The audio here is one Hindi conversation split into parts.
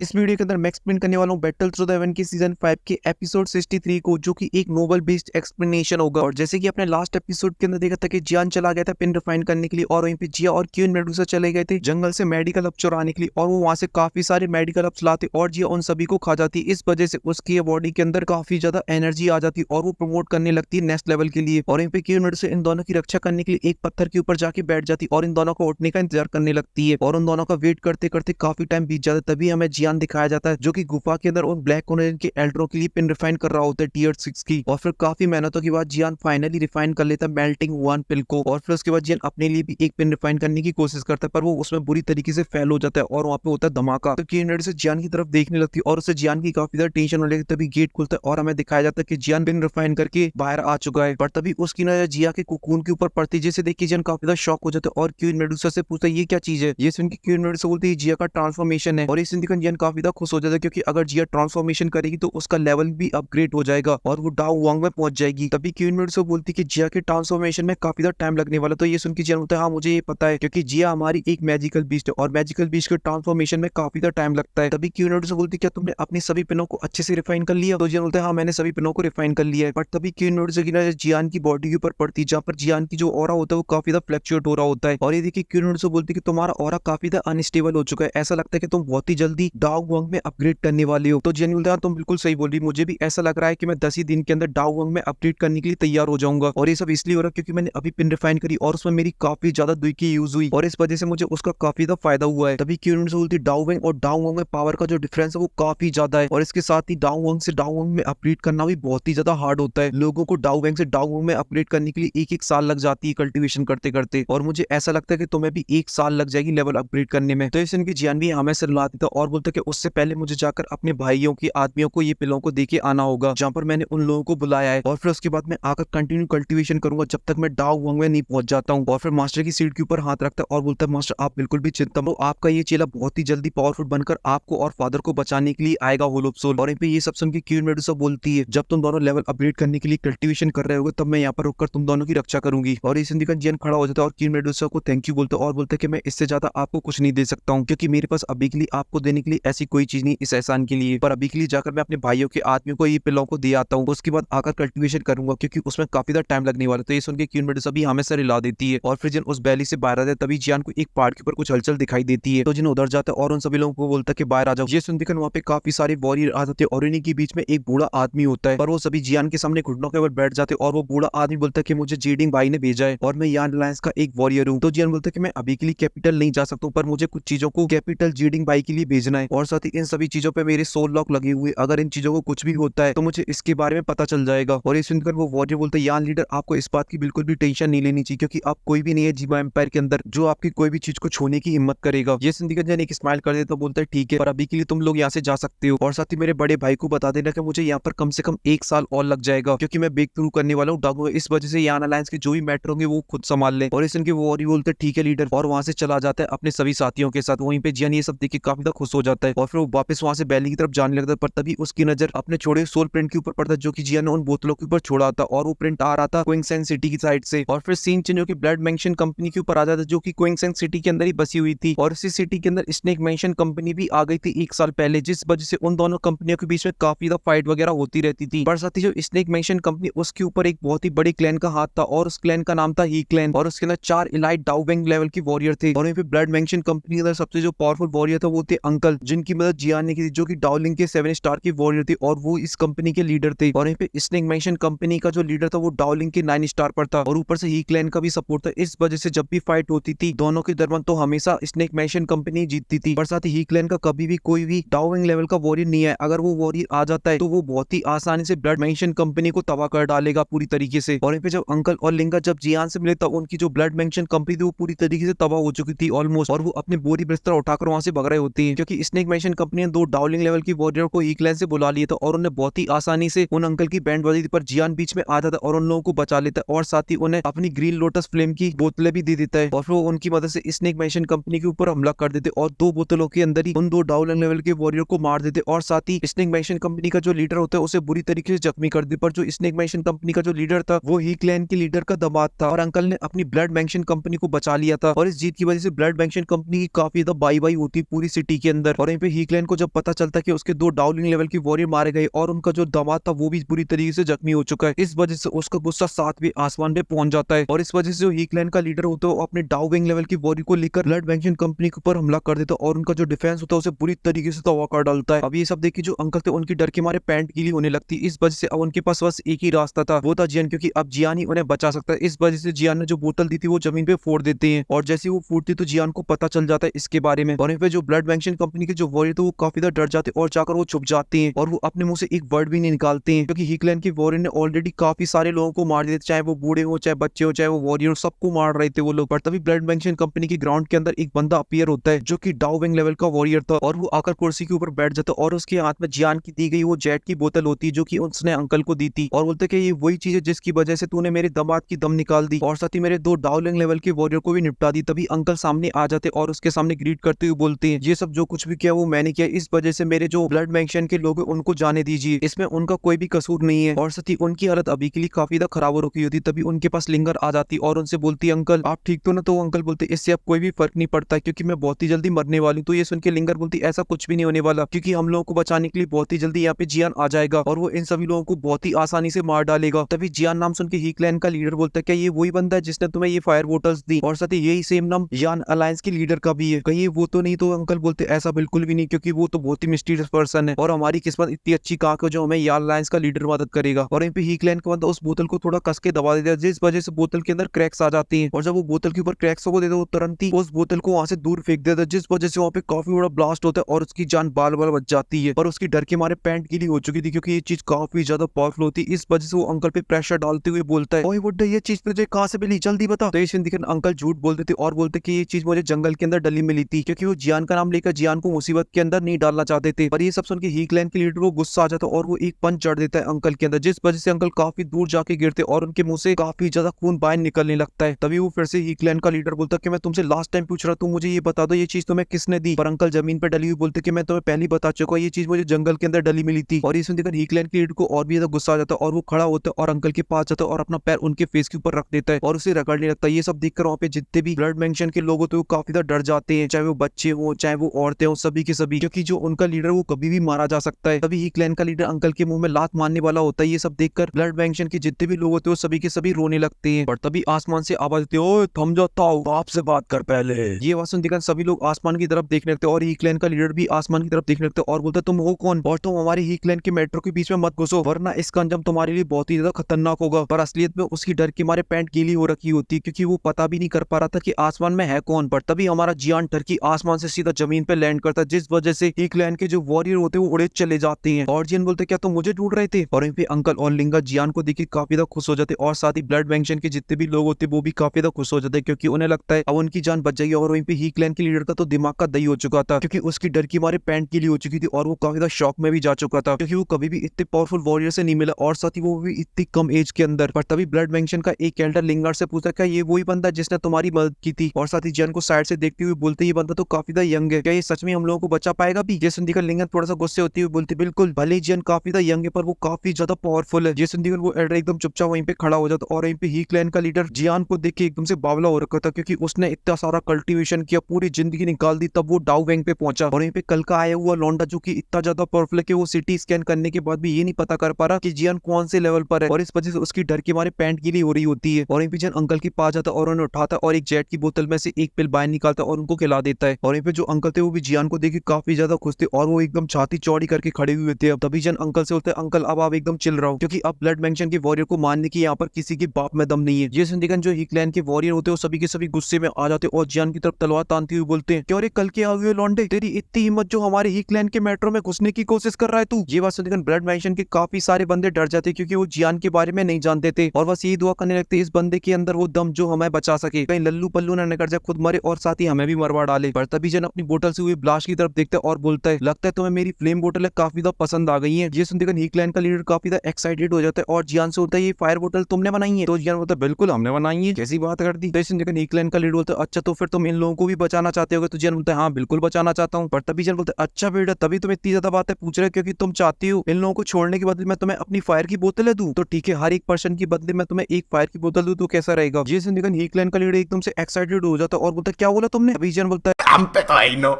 इस वीडियो के अंदर मैं एक्सप्लेन करने वाला हूँ बैटल थ्रू द हेवन की सीजन 5 के एपिसोड 63 को, जो कि एक नोवेल बेस्ड एक्सप्लेनेशन होगा। और जैसे कि अपने लास्ट एपिसोड के अंदर देखा था कि जियान चला गया था पिन रिफाइन करने के लिए, और वहीं पे जिया और क्यून मेडुसा चले गए थे जंगल से मेडिकल हब चुराने के लिए, और वो वहां से काफी सारे मेडिकल हब्स लाते और जिया उन सभी को खा जाती। इस वजह से उसकी बॉडी के अंदर काफी ज्यादा एनर्जी आ जाती और वो प्रमोट करने लगती है नेक्स्ट लेवल के लिए। और वहीं पे क्यून मेडुसा इन दोनों की रक्षा करने के लिए एक पत्थर के ऊपर जाके बैठ जाती और इन दोनों को उठने का इंतजार करने लगती है। और उन दोनों का वेट करते करते काफी टाइम बीत जाता है। तभी हमें जियान दिखाया जाता है जो कि गुफा के अंदर उन ब्लैक ओनियन के एल्ड्रो के लिए पिन रिफाइन कर रहा होता है टीयर 6 की। और फिर काफी मेहनतों के बाद जियान फाइनली रिफाइन कर लेता है मेल्टिंग वन पिल को। और फिर उसके बाद जियान अपने लिए भी एक पिन रिफाइन करने की कोशिश करता है, पर वो उसमें बुरी तरीके से फेल हो जाता है और वहाँ पे होता है धमाका। तो किरणेड से जियान की तरफ देखने लगती है और उसे जियान की काफी ज्यादा टेंशन होने लगती है। तभी गेट खुलता है और हमें दिखाया जाता है कि जियान पिन रिफाइन करके बाहर आ चुका है। पर तभी उसकी नजर जिया के कुकून के ऊपर पड़ती है, जिसे देख के जियान काफी ज्यादा शॉक हो जाता है और क्वीन मेडुसा से पूछता है ये क्या चीज है। ये सुन के क्वीन मेडुसा बोलती है जिया का ट्रांसफॉर्मेशन है। और इस जियान काफी ज्यादा खुश हो जाता है, क्योंकि अगर जिया ट्रांसफॉर्मेशन करेगी तो उसका लेवल भी अपग्रेड हो जाएगा और वो डाउ वांग में पहुंच जाएगी। तभी क्वीन मेडुसा बोलती है कि जिया के ट्रांसफॉर्मेशन में काफी ज्यादा टाइम लगने वाला। तो ये सुन के जियान बोलता है हाँ मुझे ये पता है, क्योंकि जिया हमारी एक मैजिकल बीस्ट है और मैजिकल बीस्ट के ट्रांसफॉर्मेशन में काफी ज्यादा टाइम लगता है। तभी क्वीन मेडुसा बोलती है क्या तुमने अपनी सभी पिनों को अच्छे से रिफाइन कर लिया। तो जियान बोलता है हाँ मैंने सभी पिनों को रिफाइन कर लिया है। बट तभी क्वीन मेडुसा की नजर जियान की बॉडी के ऊपर पड़ती है, जहाँ पर जियान की जो ऑरा होता है वो काफी ज्यादा फ्लक्चुएट हो रहा होता है। और ये देखिए क्वीन मेडुसा बोलती है कि तुम्हारा ऑरा काफी ज्यादा अनस्टेबल हो चुका है, ऐसा लगता है कि तुम बहुत ही जल्दी डाउ वांग में अपग्रेड करने वाले हो। तो जियान बोलता है तुम बिल्कुल सही बोल रही, मुझे भी ऐसा लग रहा है कि मैं 10 ही दिन के अंदर डाउ वांग में अपग्रेड करने के लिए तैयार हो जाऊंगा। और ये सब इसलिए हो रहा है क्योंकि मैंने अभी पिन रिफाइन करी और उसमें मेरी काफी ज्यादा दुई की यूज हुई और इस वजह से मुझे उसका काफी ज्यादा फायदा हुआ है। तभी क्वीन मेडुसा बोलती है डाउ वांग और डाउ वांग में पावर का जो डिफरेंस है वो काफी ज्यादा है, और इसके साथ ही डाउ वांग से डाउ वांग में अपग्रेड करना भी बहुत ही ज्यादा हार्ड होता है। लोगों को डाउ वांग से डाउ वांग में अपग्रेड करने के लिए एक एक साल लग जाती है कल्टीवेशन करते करते, और मुझे ऐसा लगता है कि तुम्हें भी एक साल लग जाएगी लेवल अपग्रेड करने में। तो इस इनकी जियान भी हमें से रुला देता और बोलता कि उससे पहले मुझे जाकर अपने भाइयों की आदमियों को ये पिलों को देके आना होगा जहाँ पर मैंने उन लोगों को बुलाया है, और फिर उसके बाद मैं आकर कंटिन्यू कल्टीवेशन करूंगा जब तक मैं डाउ वांग में नहीं पहुंच जाता हूँ। और फिर मास्टर की सीट के ऊपर हाथ रखता है और बोलता है मास्टर आप बिल्कुल भी चिंता मत, आपका ये चेला बहुत ही जल्दी पावरफुल बनकर आपको और फादर को बचाने के लिए आएगा होलोप सोल। और ये सब सुन के क्वीन मेडुसा बोलती है जब तुम दोनों लेवल अपग्रेड करने के लिए कल्टीवेशन कर रहे होगे तब मैं यहाँ पर रुककर तुम दोनों की रक्षा करूंगी। और इस जियान खड़ा हो जाता है और क्वीन मेडुसा को थैंक यू बोलता है और बोलता है कि मैं इससे ज्यादा आपको कुछ नहीं दे सकता हूँ, क्योंकि मेरे पास अभी के लिए आपको देने के लिए ऐसी कोई चीज नहीं इस एहसान के लिए। पर अभी के लिए जाकर मैं अपने भाइयों के आदमियों को ये पिलों को दे आता हूँ, उसके बाद आकर कल्टीवेशन करूंगा क्योंकि उसमें काफी ज्यादा टाइम लगने वाला। तो ये सुन के क्वीन मेडुसा भी हमें से रिला देती है और फिर जिन उस बैली से बाहर आते हैं तभी जियान को एक पहाड़ के ऊपर कुछ हलचल दिखाई देती है। तो जिन उधर जाता है और उन सभी लोगों को बोलता है कि बाहर आ जाओ। ये सुनकर वहाँ पे काफी सारे वॉरियर आ जाते हैं और इन्हीं के बीच में एक बूढ़ा आदमी होता है, पर वो सभी जियान के सामने घुटनों के ऊपर बैठ जाते हैं और वो बूढ़ा आदमी बोलता है कि मुझे जीडिंग भाई ने भेजा है और मैं यान अलायंस का एक वॉरियर हूँ। तो जियान बोलता है कि मैं अभी के लिए कैपिटल नहीं जा सकता हूँ, पर मुझे कुछ चीजों को कैपिटल जीडिंग भाई के लिए भेजना है, और साथ ही इन सभी चीजों पे मेरे सोल लॉक लगे हुए, अगर इन चीजों को कुछ भी होता है तो मुझे इसके बारे में पता चल जाएगा। और ये सुनकर वो वॉरियर बोलता है यान लीडर आपको इस बात की बिल्कुल भी टेंशन नहीं लेनी चाहिए, क्योंकि आप कोई भी नहीं है जीवा एम्पायर के अंदर जो आपकी कोई भी चीज को छूने की हिम्मत करेगा। ये सुनकर जियान एक स्माइल कर देता, बोलता है ठीक है पर अभी के लिए तुम लोग यहाँ से जा सकते हो, और साथ ही मेरे बड़े भाई को बता देना कि मुझे यहाँ पर कम से कम एक साल और लग जाएगा, क्योंकि मैं ब्रेक थ्रू करने वाला हूँ डाकू। इस वजह से यान अलायंस के जो भी मैटर होंगे वो खुद संभाल ले। और इस इनके वॉरियर बोलते ठीक है लीडर, और वहां से चला जाता है अपने सभी साथियों के साथ। वहीं पे जियान ये सब देख के काफी ज्यादा खुश हो जाता है और फिर वो वापस वहां से बैली की तरफ जाने लगता है। पर तभी उसकी नजर अपने छोड़े सोल प्रिंट के ऊपर पड़ता है जो कि जियान ने उन बोतलों के ऊपर छोड़ा था, और वो प्रिंट आ रहा था क्विंगसेन सिटी की साइड से। और फिर सीन चेंज होकर ब्लड मेंशन कंपनी के ऊपर आ जाता है जो कि क्विंगसेन सिटी के अंदर ही बसी हुई थी, और इसी सिटी के अंदर स्नेक मेंशन कंपनी भी आ गई थी एक साल पहले, जिस वजह से उन दोनों कंपनियों के बीच में काफी ज्यादा फाइट वगैरह होती रहती थी। पर साथ ही जो स्नेक मेंशन कंपनी उसके ऊपर एक बहुत ही बड़ी क्लैन का हाथ था, और उस क्लैन का नाम था ही क्लैन, और उसके अंदर 4 इलाइट डाउवेंग लेवल की वॉरियर थे। और वहीं पे ब्लड मेंशन कंपनी के अंदर सबसे जो पावरफुल वॉरियर था वो थे अंकल, जिनकी मदद जियान ने की थी, जो कि डाउलिंग के 7 स्टार की वॉरियर थे और वो इस कंपनी के लीडर थे। और वहीं पे स्नेक मेंशन कंपनी का जो लीडर था वो डाउलिंग के 9 स्टार पर था, और ऊपर से ही क्लैन का भी सपोर्ट था। इस वजह से जब भी फाइट होती थी दोनों के दरमियान तो हमेशा स्नेक मेंशन कंपनी जीतती थी। पर साथ ही क्लैन का कभी भी कोई भी डाउविंग लेवल का वॉरियर नहीं है, अगर वो वॉरियर आ जाता है तो वो बहुत ही आसानी से ब्लड मेंशन कंपनी को तबाह कर डालेगा पूरी तरीके से। और जब अंकल और लिंगा जब जियान से मिले तब उनकी जो ब्लड मेंशन कंपनी थी वो पूरी तरीके से तबाह हो चुकी थी ऑलमोस्ट, और वो अपने बोरी बिस्तर उठाकर वहां से भग रहे होते हैं, क्योंकि स्नेक मेंशन कंपनी ने 2 डाउलिंग लेवल की वॉरियर को ही क्लैन से बुला लिया था, और उन्हें बहुत ही आसानी से उन अंकल की बैंड बजी थी। पर जियान बीच में आ जाता है और उन लोगों को बचा लेता है, और साथ ही उन्हें अपनी ग्रीन लोटस फ्लेम की बोतलें भी दे देता है, और फिर वो उनकी मदद से स्नेक मेंशन कंपनी के ऊपर हमला कर देते और 2 बोतलों के अंदर ही उन 2 डाउलिंग लेवल के वॉरियर को मार देते, और साथ ही स्नेक मेंशन कंपनी का जो लीडर होता है उसे बुरी तरीके से जख्मी कर दे। पर जो स्नेक मेंशन कंपनी का जो लीडर था वो ही क्लैन के लीडर का दामाद था, और अंकल ने अपनी ब्लड मेंशन कंपनी को बचा लिया था, और इस जीत की वजह से ब्लड मेंशन कंपनी की काफी ज्यादा बाई बाई होती पूरी सिटी के अंदर। और वहीं पे ही क्लैन को जब पता चलता कि उसके 2 डाउलिंग लेवल की वॉरियर मारे गए और उनका जो दामाद था वो भी बुरी तरीके से जख्मी हो चुका है, इस वजह से उसका गुस्सा 7वें आसमान पे पहुंच जाता है और इस वजह से जो ही क्लैन का लीडर होता है वो अपने डाउविंग लेवल की वॉरियर को लेकर ब्लड वेंशन कंपनी के ऊपर हमला कर देता है और उनका जो डिफेंस होता है उसे बुरी तरीके से तबाह कर डालता है। अब ये सब देखिए जो अंकल थे उनकी डर के मारे पैंट गीली होने लगती है, इस वजह से अब उनके पास बस एक ही रास्ता था, वो था जियान, क्योंकि अब जियान ही उन्हें बचा सकता है। इस वजह से जियान ने जो बोतल दी थी वो जमीन पे फोड़ देते हैं और जैसे ही वो फूटती तो जियान को पता चल जाता है इसके बारे में। और वहीं पे जो ब्लड वेंशन कंपनी के जो वॉरियर थे वो काफी ज्यादा डर जाते हैं और जाकर वो छुप जाते हैं और वो अपने मुंह से एक वर्ड भी नहीं निकालते हैं, क्योंकि ही क्लैन के वॉरियर ने ऑलरेडी काफी सारे लोगों को मार दिया, चाहे वो बूढ़े हो, चाहे बच्चे हो, चाहे वो वॉरियर, सबको मार रहे थे वो लोग। पर तभी ब्लड वेंशन कंपनी के ग्राउंड के अंदर एक बंदा अपीयर होता है जो कि डाउविंग लेवल का वॉरियर था और वो आकर कुर्सी के ऊपर बैठ जाता है और उसके हाथ में जियान की दी गई वो जेट की बोतल होती है जो कि उसने अंकल को दी थी और बोलते कि ये वही चीज है जिसकी वजह से तूने मेरे दामाद की दम निकाल दी और साथ ही मेरे 2 डाउलिंग लेवल के वॉरियर को भी निपटा दी। तभी अंकल सामने आ जाते और उसके सामने ग्रीट करते हुए बोलते हैं ये सब जो कुछ भी किया वो मैंने किया, इस वजह से मेरे जो ब्लड वेंशन के लोग हैं उनको जाने दीजिए, इसमें उनका कोई भी कसूर नहीं है। और साथ ही उनकी हालत अभी के लिए काफी ज्यादा खराब हो रखी होती। तभी उनके पास लिंगर आ जाती और उनसे बोलती अंकल आप ठीक तो ना? तो अंकल बोलते इससे अब कोई भी फर्क नहीं पड़ता क्योंकि मैं बहुत ही जल्दी मरने वाली हूँ। तो ये सुन के लिंगर बोलती ऐसा कुछ भी नहीं होने वाला क्योंकि हम लोगों को बचाने के लिए बहुत ही जल्दी यहाँ पे जियान आ जाएगा और वो इन सभी लोगों को बहुत ही आसानी से मार डालेगा। तभी जियान नाम सुन के ही क्लैन का लीडर बोलता है क्या ये वही बंदा है जिसने तुम्हें ये फायर बोटल्स दी और साथ ही यही सेम नाम यान अलायंस के लीडर का भी है, कहीं वो तो नहीं? तो अंकल बोलते ऐसा बिल्कुल भी नहीं क्योंकि वो तो बहुत ही मिस्टीरियस पर्सन है और हमारी किस्मत इतनी अच्छी कहाँ को जो हमें यान अलायंस का लीडर मदद करेगा। और वहीं पे ही क्लैन का बंदा उस बोतल को थोड़ा कस के दबा देता है जिस वजह से बोतल के अंदर क्रैक्स आ जाती हैं और जब वो बोतल के ऊपर क्रैक्स को देता है वो तुरंत ही उस बोतल को वहां से दूर फेंक देता है जिस वजह से वहाँ पे काफी बड़ा ब्लास्ट होता है और उसकी जान बाल बाल बच जाती है। और उसकी डर के मारे पैंट गीली हो चुकी थी क्योंकि ये चीज काफी ज्यादा पावरफुल होती है, इस वजह से वो अंकल पे प्रेशर डालते हुए बोलता है ओए बुड्ढे ये चीज तुझे कहाँ से मिली जल्दी बता। तो ये दिखन अंकल झूठ बोलते थे और बोलते कि ये चीज मुझे जंगल के अंदर डली मिली थी क्योंकि वो जियान का नाम लेकर जियान को मुसीबत के अंदर नहीं डालना चाहते थे। पर ये सब सुन के ही क्लैन के लीडर को गुस्सा आ जाता और वो एक पंच जड़ देता है अंकल के अंदर जिस वजह से अंकल काफी दूर जाके गिरते और उनके मुंह से काफी ज्यादा खून बाहर निकलने लगता है। तभी वो फिर से ही क्लैन का लीडर बोलता कि मैं तुमसे लास्ट टाइम पूछ रहा हूँ मुझे ये बता दो ये चीज तुम्हें किसने दी। पर अंकल जमीन पर डली हुई बोलते कि मैं तुम्हें पहले बता चुका हूँ ये चीज मुझे जंगल के अंदर डली मिली थी। और ये सुनकर ही क्लैन के लीडर को और भी ज्यादा गुस्सा आ जाता है और वो खड़ा होता है और अंकल के पास जाता है और अपना पैर उनके फेस के ऊपर रख देता है और उसे रगड़ने लगता है। ये सब देखकर वहाँ पे जितने भी ब्लड मेंशन के लोग होते हैं वो काफी ज्यादा डर जाते हैं, चाहे वो बच्चे हो चाहे वो औरतें हो, सभी के सभी, क्योंकि जो उनका लीडर वो कभी भी मारा जा सकता है। तभी ही क्लैन का लीडर अंकल के मुंह में लात मारने वाला होता है। ये सब देखकर ब्लड मेंशन के जितने भी लोग होते हैं वो सभी के सभी रोने लगते हैं। पर तभी आसमान से आवाज आती है ओए थम जाता हूँ आपसे बात कर पहले। ये आवाज सुनकर सभी लोग आसमान की तरफ देखने लगते और ही क्लैन का लीडर भी आसमान की तरफ देखने लगते और बोलते तुम हो कौन और तुम हमारे ही क्लैन के मेट्रो के बीच में मत घुसो वरना इसका अंजाम तुम्हारे लिए बहुत ही ज्यादा खतरनाक होगा। पर असलियत में उसकी डर के मारे पैंट गीली हो रखी होती है क्योंकि वो पता भी नहीं कर पा रहा था कि आसमान में है कौन। पर तभी हमारा जियान टर्की आसमान से सीधा जमीन पे लैंड करता है जिस वजह से ही क्लैन के जो वॉरियर होते हैं वो उड़े चले जाते हैं। और जियान बोलते क्या तुम मुझे ढूंढ रहे थे? और वहीं पे अंकल और लिंगा जियान को देख काफी ज्यादा खुश हो जाते और साथ ही ब्लड वेंशन के जितने भी लोग होते वो भी काफी ज्यादा खुश हो जाते क्योंकि उन्हें लगता है अब उनकी जान बच जाएगी। और वहीं पे ही क्लैन के लीडर का तो दिमाग का दही हो चुका था क्योंकि उसकी डर की मारे पैंट गीली हो चुकी थी और वो काफी ज्यादा शॉक में भी जा चुका था क्योंकि वो कभी भी इतने पावरफुल वॉरियर से नहीं मिला और साथ ही वो भी इतनी कम एज के अंदर। पर तभी ब्लड वेंशन का एक एल्डर लिंगार से पूछा क्या ये वही बंदा जिसने तुम्हारी मदद की थी? और साथ ही जियान को साइड से देखते हुए बोलते ये बंदा तो काफी ज्यादा यंग है, क्या ये सच में हम लोगों को बचा पाएगा भी? ये सुनकर लिंगन थोड़ा सा गुस्से होती हुई बोलती बिल्कुल, भले जियान काफी ज्यादा यंग है पर वो काफी ज्यादा पावरफुल है। ये सुनकर वो एल्डर एकदम चुपचाप वहीं पे खड़ा हो जाता और वहीं पे ही क्लैन का लीडर जियान को देख के एकदम से बावला हो रखा था क्योंकि उसने इतना सारा कल्टीवेशन किया, पूरी जिंदगी निकाल दी, तब वो डाउ वैंग पे पहुंचा। और वहीं पे कल का आया हुआ लौंडा जो कि इतना ज्यादा पावरफुल है कि वो सिटी स्कैन करने के बाद भी ये नहीं पता कर पा रहा कि जियान कौन से लेवल पर है और इस वजह से उसकी डर के मारे पैंट गीली हो रही होती है। और वहीं पे जियान अंकल के पास जाता और उन्हें उठाता और एक जेट की बोतल में से एक पिल बाहर निकालता और उनको खिला देता है। और वहीं पे जो अंकल थे वो भी जियान को देख के काफी ज्यादा खुश थे और वो एकदम छाती चौड़ी करके खड़े हुए थे। अब तभी जियान अंकल से बोलते अंकल अब आप एकदम चिल रहो क्योंकि अब ब्लड मेंशन के वॉरियर को मारने की यहाँ पर किसी के बाप में दम नहीं है। ये सुनकर जो ही क्लैन के वॉरियर होते हैं वो सभी के सभी गुस्से में आ जाते और जियान की तरफ तलवार तानते हुए बोलते हैं क्यों रे कल के आए हुए लौंडे, तेरी इतनी हिम्मत जो हमारे ही क्लैन के मेट्रो में घुसने की कोशिश कर रहा है तू? ये बात सुनकर ब्लड मेंशन के काफी सारे बंदे डर जाते क्योंकि वो जियान के बारे में नहीं जानते थे और बस यही दुआ करने लगते इस बंदे के अंदर वो दम जो हमें बचा सके, कहीं लल्लू पल्लू ना निकल जाए, खुद मरे और साथ ही हमें भी मरवा डाले। पर तभी जन अपनी बोतल से हुई ब्लास्ट की तरफ देखता है और बोलता है लगता है तुम्हें मेरी फ्लेम बोतल काफी ज्यादा पसंद आ गई है। ये सुनकर ही क्लैन का लीडर काफी ज्यादा एक्साइटेड हो जाता है और जियान से बोलता है ये फायर बोतल तुमने बनाई है? तो जियान बोलता है बिल्कुल हमने बनाई है, कैसी बात कर दी? तो सुनकर ही क्लैन का लीडर बोलता है अच्छा तो फिर तुम इन लोगों को भी बचाना चाहते हो? तो जियान बोलता है हाँ बिल्कुल बचाना चाहता हूँ। पर तभी जियान बोलता है अच्छा बेटा तभी तुम इतनी ज्यादा बातें पूछ रहे हो क्योंकि तुम चाहती हो इन लोगों को छोड़ने के बदले मैं तुम्हें अपनी फायर की बोतलें दूं? तो ठीक है हर एक पर्सन की बदले मैं तुम्हें एक फायर की बोतल दूं तो कैसा रहेगा? ये सुनकर ही क्लैन का लीडर एकदम से एक्साइटेड हो जाता और बोलता क्या बोला तुमने? अभी जियान बोलता है हम पे तो आई नो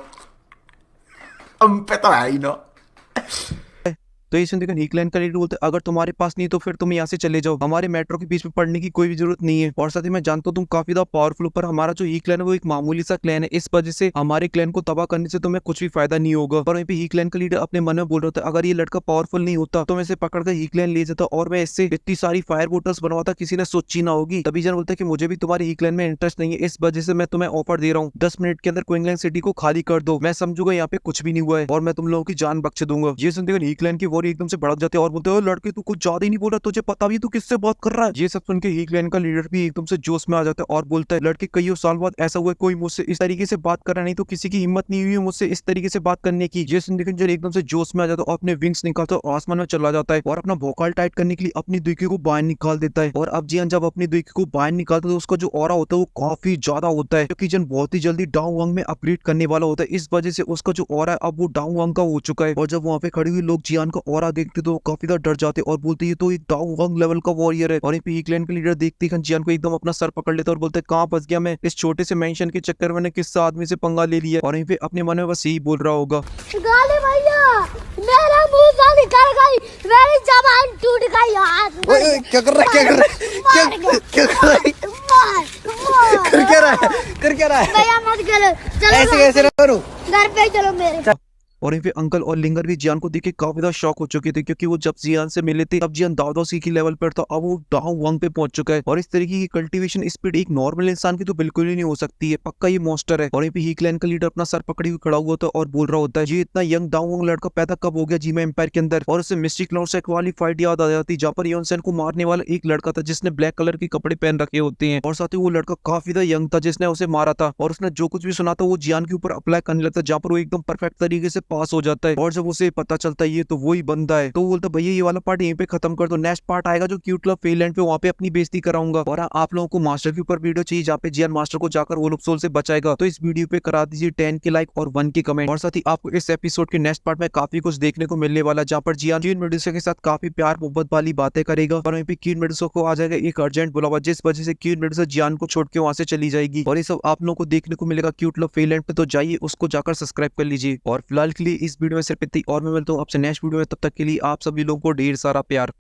हम पे तो है ही ना। तो ये सुन देखो हीकलैन का लीडर बोलते अगर तुम्हारे पास नहीं तो फिर तुम यहाँ से चले जाओ, हमारे मेट्रो के बीच में पड़ने की कोई भी जरूरत नहीं है। और साथ ही मैं जानता हूँ तुम काफी ज्यादा पावरफुल हो, पर हमारा जो हीकलैन है वो एक मामूली सा क्लैन है, इस वजह से हमारे क्लैन को तबाह करने से तुम्हें कुछ भी फायदा नहीं होगा। पर वहीं पे हीकलैन का लीडर अपने मन में बोल रहा था अगर ये लड़का पावरफुल नहीं होता तो मैं इसे पकड़ कर हीकलैन ले जाता और मैं इससे इतनी सारी फायर बोटल्स बनवाता किसी ने सोची ना होगी। तभी जन बोलता है कि मुझे भी तुम्हारे हीकलैन में इंटरेस्ट नहीं है, इस वजह से मैं तुम्हें ऑफर दे रहा हूँ 10 मिनट के अंदर क्वींसलैंड सिटी को खाली कर दो, मैं समझूंगा यहाँ पे कुछ भी नहीं हुआ है और मैं तुम लोगों की जान बख्श दूंगा। ये सुनते हुए हीकलैन की वॉरी एकदम से भड़क जाते हैं और बोलते हैं लड़के तू कुछ ज्यादा ही नहीं बोल रहा, तुझे पता भी तू किससे बात कर रहा है। ये सब सुन के हीकलैन का लीडर भी एकदम से जोश में आ जाता है और बोलता है लड़के कई साल बाद ऐसा हुआ कोई मुझसे इस तरीके से बात कर रहा, नहीं तो किसी की हिम्मत नहीं हुई मुझसे इस तरीके से बात करने की। ये सुन के एकदम से जोश में आ जाता है और अपने विंग्स निकालता है, आसमान में चला जाता है और अपना भोकाल टाइट करने के लिए अपनी दुई को बाहर निकाल देता है। और अब जियान जब अपनी दुई को बाहर निकालता है तो उसका जो ऑरा होता है वो काफी ज्यादा होता है, क्योंकि जन बहुत ही जल्दी डाउ वांग में अपग्रेड करने वाला होता है, इस वजह से उसका जो ऑरा है अब वो डाउ वांग का हो चुका है। और जब वहाँ पे खड़े हुए लोग जियान का ऑरा देखते तो काफी ज्यादा डर जाते और बोलते ये तो एक डाउ वांग लेवल का वॉरियर है। और यहाँ पे हीकलैन का लीडर देखते ही जियान को एकदम अपना सर पकड़ लेता और बोलते कहाँ फंस गया मैं, इस छोटे से मेंशन के चक्कर में किस आदमी से पंगा ले लिया। और यहीं पे अपने मन में बस यही बोल रहा होगा गाली भैया मेरा मुंह से निकल गई, मेरी जबान टूट गई यार। ओए क्या कर रहा है, क्या कर रहा है, क्या कर रहा है, कर क्या रहा है, कर क्या रहा है? भैया मत करो, चलो ऐसे कैसे करूं? घर पे चलो मेरे। और यहीं पे अंकल और लिंगर भी जियान को देख के काफी ज्यादा शॉक हो चुके थे, क्योंकि वो जब जियान से मिले थे तब जियान दाव सी की लेवल पर था, अब वो डाउ वांग पे पहुंच चुका है। और इस तरीके की कल्टीवेशन स्पीड एक नॉर्मल इंसान की तो बिल्कुल ही नहीं हो सकती है, पक्का ये मॉन्स्टर है। और यहीं पे हीकलैन का लीडर अपना सर पकड़ी हुई खड़ा हुआ था और बोल रहा होता है ये इतना यंग डाउ वांग लड़का पैदा कब हो गया जीमा एम्पायर के अंदर। और उसे मिस्टिक क्लाउड से वाली फाइट याद आ जाती जहाँ पर योनसेन को मारने वाला एक लड़का था जिसने ब्लैक कलर के कपड़े पहन रखे होते हैं, और साथ ही वो लड़का काफी ज्यादा यंग था जिसने उसे मारा था, और उसने जो कुछ भी सुना था वो जियान के ऊपर अप्लाई करने लगता है, जहाँ पर वो एकदम परफेक्ट तरीके से पास हो जाता है। और जब उसे पता चलता है ये तो वही बंदा है तो वो बोलता भैया ये वाला पार्ट यहीं पे खत्म कर दो, नेक्स्ट पार्ट आएगा जो क्यूट क्लब फेलैंड पे, वहाँ पे अपनी बेइज्जती कराऊंगा। और आप लोगों को मास्टर के ऊपर वीडियो चाहिए जहाँ पे जियान मास्टर को जाकर वो लोग सोल से बचाएगा, तो इस वीडियो पे करा दीजिए 10 के लाइक और 1 के कमेंट। और साथ ही आपको इस एपिसोड के नेक्स्ट पार्ट में काफी कुछ देखने को मिलने वाला, जहाँ पर जियान क्वीन मेडुसा के साथ काफी प्यार मोहब्बत वाली बातें करेगा और वहीं पे क्वीन मेडुसा को आ जाएगा एक अर्जेंट बुलावा, जिस वजह से क्वीन मेडुसा जियान को छोड़ के वहां से चली जाएगी। और ये सब आप लोगों को देखने को मिलेगा क्यूट लव फेलैंड पे, तो जाइए उसको जाकर सब्सक्राइब कर लीजिए। और फिलहाल के लिए इस वीडियो में सिर्फ इतना ही, और मैं मिलता हूँ आपसे नेक्स्ट वीडियो में, तब तक के लिए आप सभी लोगों को ढेर सारा प्यार।